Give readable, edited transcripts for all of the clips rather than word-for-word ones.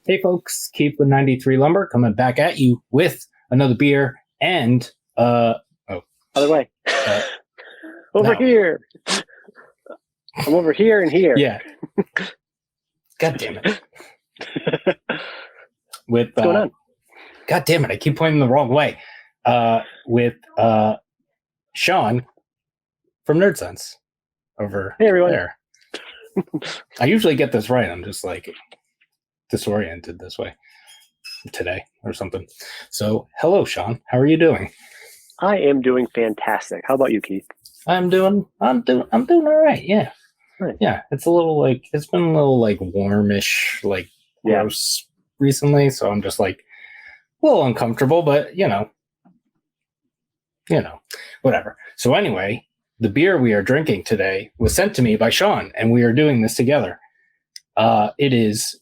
Hey folks, Keith with 93 Lumber coming back at you with another beer and other way. Over here. I'm over here and here. Yeah. God damn it. With What's going on? God damn it, I keep pointing the wrong way. With Shaun from Nerdsense over there. I usually get this right. I'm just like disoriented this way today or something. So, hello, Shaun. How are you doing? I am doing fantastic. How about you, Keith? I'm doing all right. Yeah. Right. Yeah. It's been a little like warmish, like gross recently. So I'm just like a little uncomfortable, but you know, whatever. So anyway, the beer we are drinking today was sent to me by Shaun, and we are doing this together. It is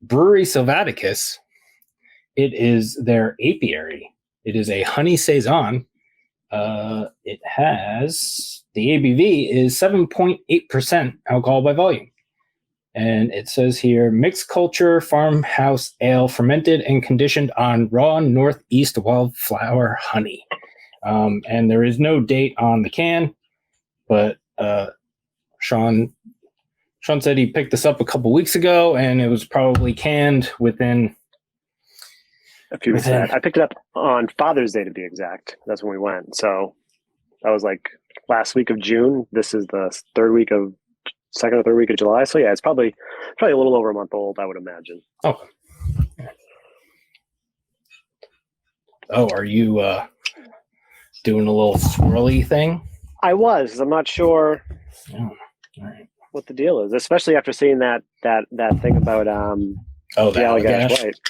Brewery Silvaticus. It is their Apiary. It is a honey Saison. It has the ABV is 7.8% alcohol by volume. And it says here, mixed culture farmhouse ale fermented and conditioned on raw northeast wildflower honey. And there is no date on the can, but Shaun said he picked this up a couple weeks ago, and it was probably canned within a few weeks. I picked it up on Father's Day, to be exact. That's when we went. So that was like last week of June. This is the second or third week of July. So yeah, it's probably a little over a month old, I would imagine. Oh. Oh, are you doing a little swirly thing? I was, 'cause I'm not sure all right. what the deal is, especially after seeing that thing about the Allagash White.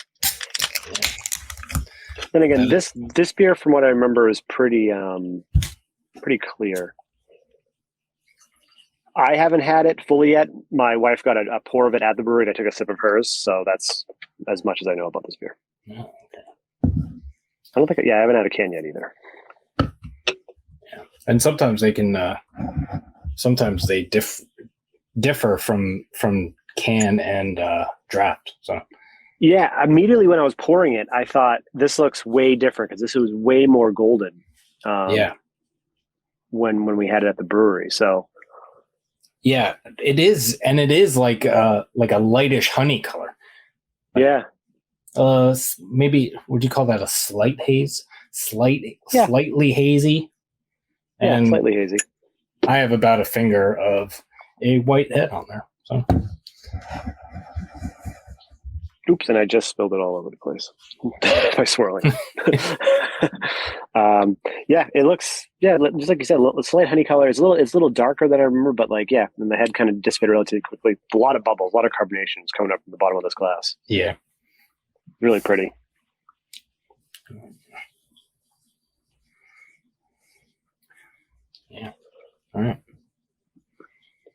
Yeah. Then again, this beer, from what I remember, is pretty clear. I haven't had it fully yet. My wife got a pour of it at the brewery, and I took a sip of hers, so that's as much as I know about this beer. Oh, okay. I haven't had a can yet either. Yeah, and sometimes they can, sometimes they differ from can and draft. So yeah, immediately when I was pouring it, I thought this looks way different because this was way more golden. When we had it at the brewery, so. Yeah, it is, and it is like a lightish honey color. Yeah. Maybe would you call that a slight haze? Slightly hazy. Yeah, And slightly hazy. I have about a finger of a white head on there. So. Oops, and I just spilled it all over the place by swirling. It looks, just like you said, a slight honey color. It's a little darker than I remember, but and the head kind of dissipated relatively quickly. A lot of bubbles, a lot of carbonation is coming up from the bottom of this glass. Yeah. Really pretty. Yeah. All right.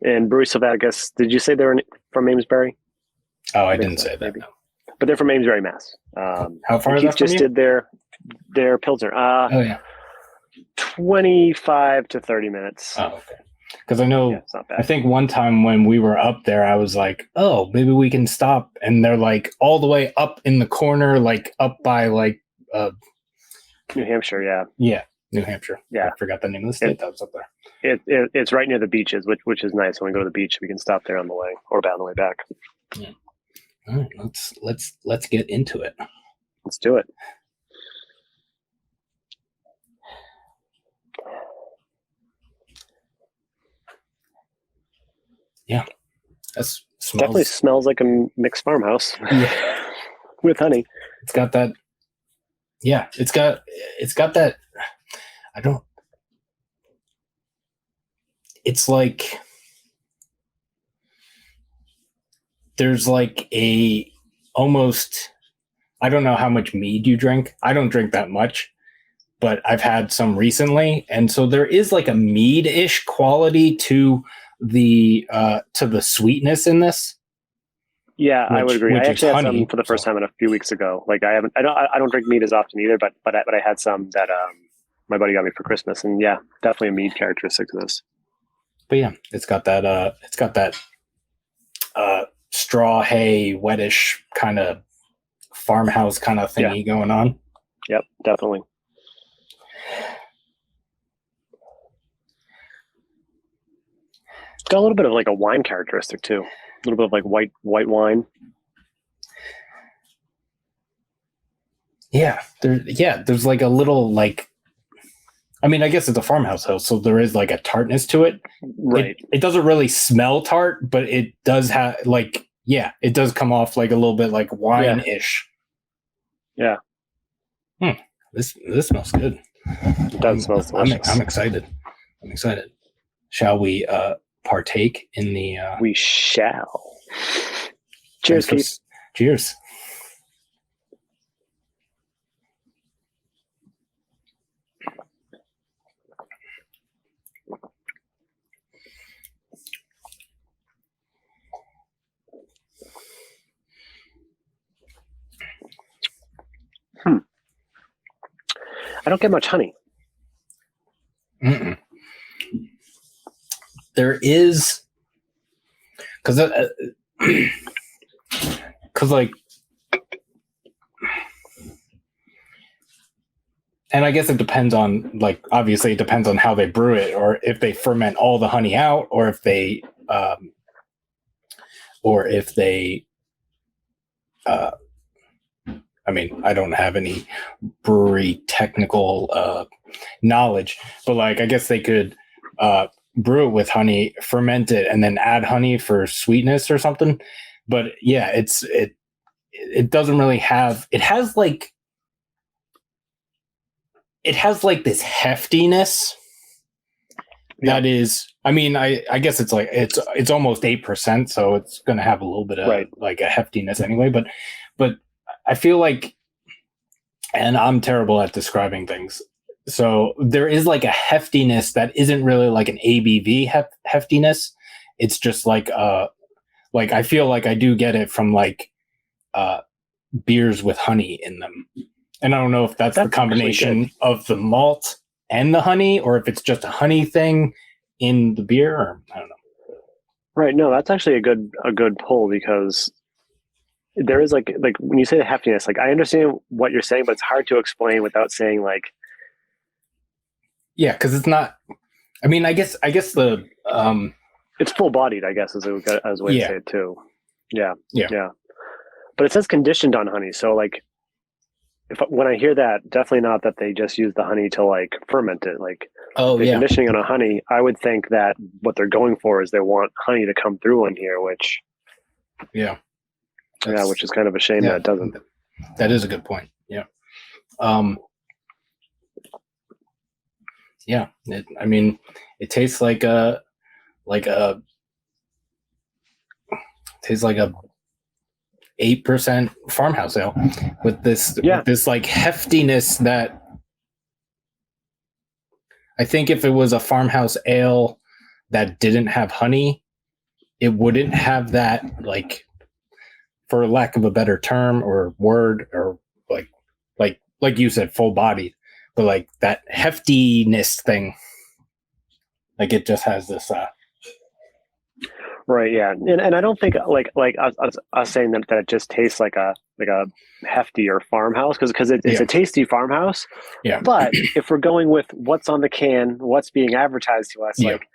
And Brewery Silvaticus, did you say they were from Amesbury? Oh, I didn't say that. Maybe. No. But they're from Amesbury, Mass. How far is that from just you? did their Pilsner. 25 to 30 minutes. Oh, okay. Because I know, it's not bad. I think one time when we were up there, I was like, oh, maybe we can stop. And they're like all the way up in the corner, like up by New Hampshire, yeah. Yeah, New Hampshire. Yeah. I forgot the name of the state that was up there. It's right near the beaches, which is nice. When we go to the beach, we can stop there on the way or on the way back. Yeah. All right, let's get into it. Let's do it. Yeah, definitely smells like a mixed farmhouse. Yeah. With honey. It's got that. Yeah, it's got that. It's like. There's like almost, I don't know how much mead you drink. I don't drink that much, but I've had some recently. And so there is like a mead-ish quality to the sweetness in this. Yeah, I would agree. I actually had some for the first time a few weeks ago. Like I don't drink mead as often either, but I had some that my buddy got me for Christmas, and yeah, definitely a mead characteristic to this. But yeah, it's got that straw hay, wettish kind of farmhouse kind of thingy going on. Yep, definitely. It's got a little bit of like a wine characteristic too. A little bit of like white wine. Yeah, there's like a little like, I mean, I guess it's a farmhouse house, so there is like a tartness to it. Right. It doesn't really smell tart, but it does have like, it does come off like a little bit like wine-ish. Yeah. This smells good. It does smell delicious. I'm excited. Shall we partake in the? We shall. Cheers, Keith. Cheers. I don't get much honey. Mm-mm. There is, because like, and I guess it depends on, like, obviously it depends on how they brew it, or if they ferment all the honey out, or if they I mean, I don't have any brewery technical knowledge, but like, I guess they could brew it with honey, ferment it, and then add honey for sweetness or something. But yeah, it doesn't really have. It has like this heftiness that is. I mean, I guess it's like it's almost 8%, so it's going to have a little bit of like a heftiness anyway. But I feel like, and I'm terrible at describing things, so there is like a heftiness that isn't really like an ABV heftiness. It's just like I feel like I do get it from like beers with honey in them, and I don't know if that's the combination of the malt and the honey, or if it's just a honey thing in the beer, or I don't know. Right. No, that's actually a good pull, because there is like when you say the heftiness, like I understand what you're saying, but it's hard to explain without saying like. Yeah, because it's not. I mean, I guess the. It's full bodied, I guess, as a way to say it too. Yeah. But it says conditioned on honey, so like, when I hear that, definitely not that they just use the honey to like ferment it. Like, conditioning on a honey, I would think that what they're going for is they want honey to come through in here, which. Which is kind of a shame that it doesn't. That is a good point. Yeah. I mean, it tastes like a 8% farmhouse ale with this like heftiness that I think if it was a farmhouse ale that didn't have honey, it wouldn't have that, like, for lack of a better term or word, or like you said, full bodied, but like that heftiness thing, like it just has this. Right. Yeah. And I don't think like us saying that it just tastes like a heftier farmhouse, because it's a tasty farmhouse. Yeah. But if we're going with what's on the can, what's being advertised to us, like.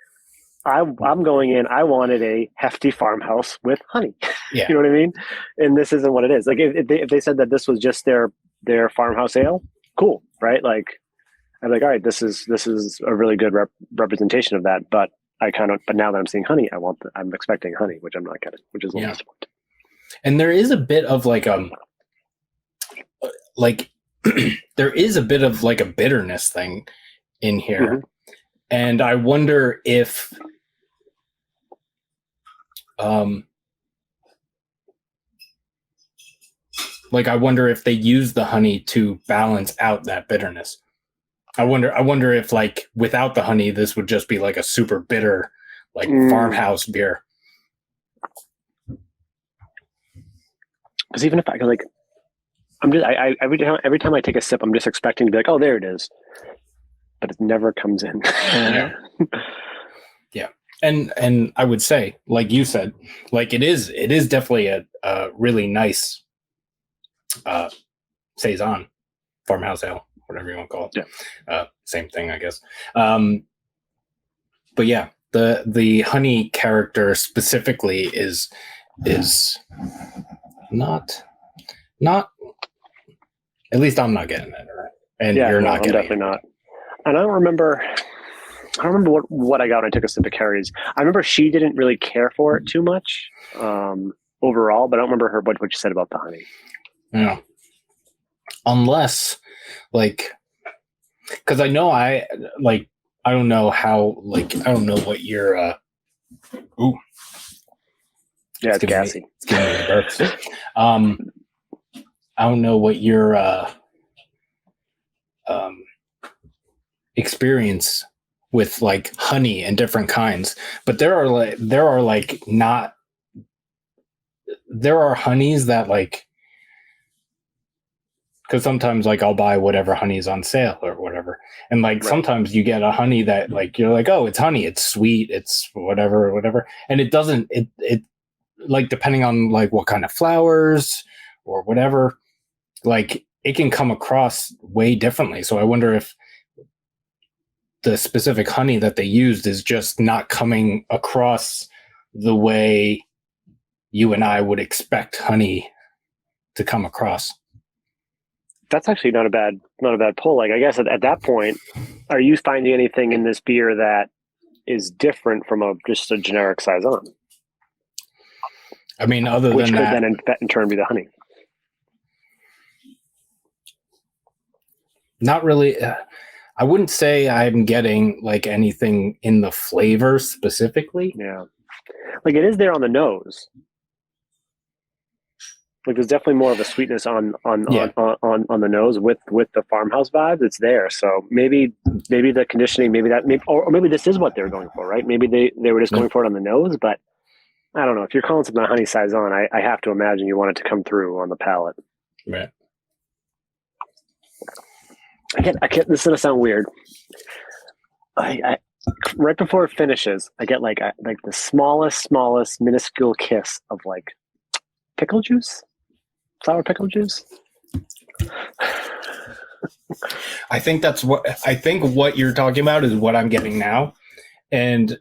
I'm going in. I wanted a hefty farmhouse with honey. Yeah. You know what I mean? And this isn't what it is. Like if they said that this was just their farmhouse ale, cool, right? Like I'm like, all right, this is a really good representation of that. But now that I'm seeing honey, I'm expecting honey, which I'm not getting, which is a little disappointing. And there is a bit of like there is a bit of like a bitterness thing in here. Mm-hmm. And I wonder if they use the honey to balance out that bitterness. I wonder if, like, without the honey, this would just be like a super bitter, like, farmhouse beer. Because even if every time I take a sip, I'm just expecting to be like, oh, there it is. But it never comes in. Yeah. And I would say, like you said, like it is definitely a really nice Saison farmhouse ale, whatever you want to call it. Yeah. Same thing, I guess. But yeah, the honey character specifically is not at least I'm not getting it, and you're not getting definitely not. And I don't remember what I got when I took a sip of Carrie's. I remember she didn't really care for it too much overall, but I don't remember what she said about the honey. Yeah. Unless, like, because I know I don't know how, like, I don't know what your ooh. Yeah, it's gassy. It's giving me the burps. I don't know what your experience with like honey and different kinds, but there are honeys that like, because sometimes like I'll buy whatever honey's on sale or whatever, and like sometimes you get a honey that like you're like, oh, it's honey, it's sweet, it's whatever, and it doesn't it like, depending on like what kind of flowers or whatever, like it can come across way differently. So I wonder if the specific honey that they used is just not coming across the way you and I would expect honey to come across. That's actually not a bad pull. Like, I guess at that point, are you finding anything in this beer that is different from just a generic Saison? I mean, other which than could that, then in turn be the honey. Not really. I wouldn't say I'm getting like anything in the flavor specifically. Yeah, like it is there on the nose. Like there's definitely more of a sweetness on the nose with the farmhouse vibes. It's there. So maybe the conditioning, or maybe this is what they're going for, right? Maybe they were just going for it on the nose, but I don't know. If you're calling something a honey Saison, I have to imagine you want it to come through on the palate. Right. I can't. This is gonna sound weird. I right before it finishes, I get like the smallest minuscule kiss of like pickle juice, sour pickle juice. I think what you're talking about is what I'm getting now, and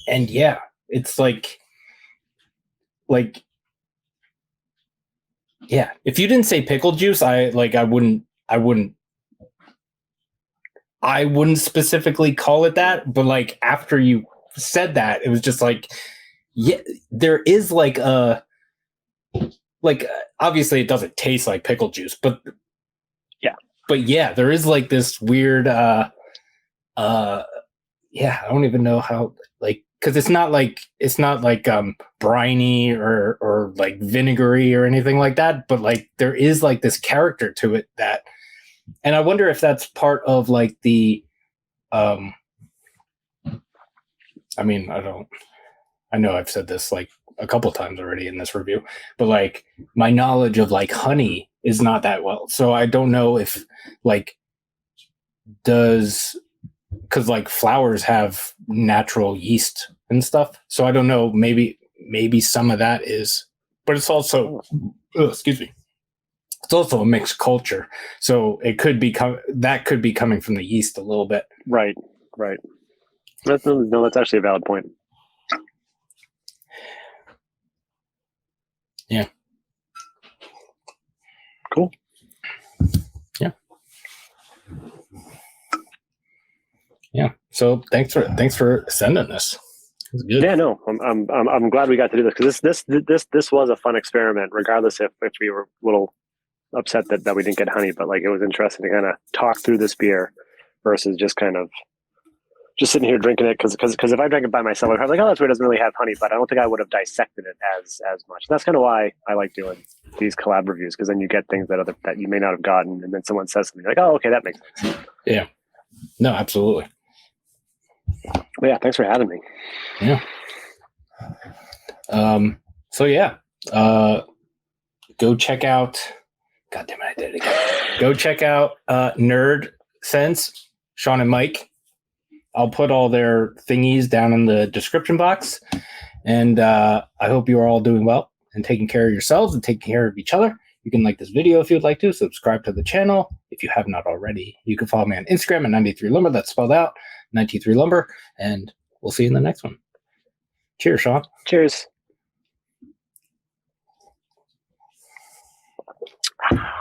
yeah, it's like yeah. If you didn't say pickle juice, I wouldn't specifically call it that, but like after you said that, it was just like, yeah, there is like obviously it doesn't taste like pickle juice, but yeah, there is like this weird yeah, I don't even know how, like, because it's not like briny or like vinegary or anything like that, but like there is like this character to it that, and I wonder if that's part of like the I mean, I know I've said this like a couple times already in this review, but like my knowledge of like honey is not that well, so I don't know if like because like flowers have natural yeast and stuff, so I don't know, maybe some of that is, but it's also excuse me, it's also a mixed culture, so it could be coming from the yeast a little bit. Right. That's actually a valid point. Yeah. Cool. Yeah. So thanks for sending this. It's good. Yeah, no, I'm glad we got to do this, because this was a fun experiment, regardless if we were a little upset that we didn't get honey, but like it was interesting to kind of talk through this beer versus just kind of just sitting here drinking it, because if I drank it by myself, I'd be like, oh, that's weird, it doesn't really have honey, but I don't think I would have dissected it as much. And that's kind of why I like doing these collab reviews, because then you get things that you may not have gotten, and then someone says something like, oh, okay, that makes sense. Yeah. No, absolutely. Well, yeah, thanks for having me. Yeah. So yeah, go check out. God damn it, I did it again. Go check out Nerdsense, Shaun and Mike. I'll put all their thingies down in the description box. And I hope you are all doing well and taking care of yourselves and taking care of each other. You can like this video if you'd like to. Subscribe to the channel if you have not already. You can follow me on Instagram at 93lumber. That's spelled out, 93lumber. And we'll see you in the next one. Cheers, Shaun. Cheers.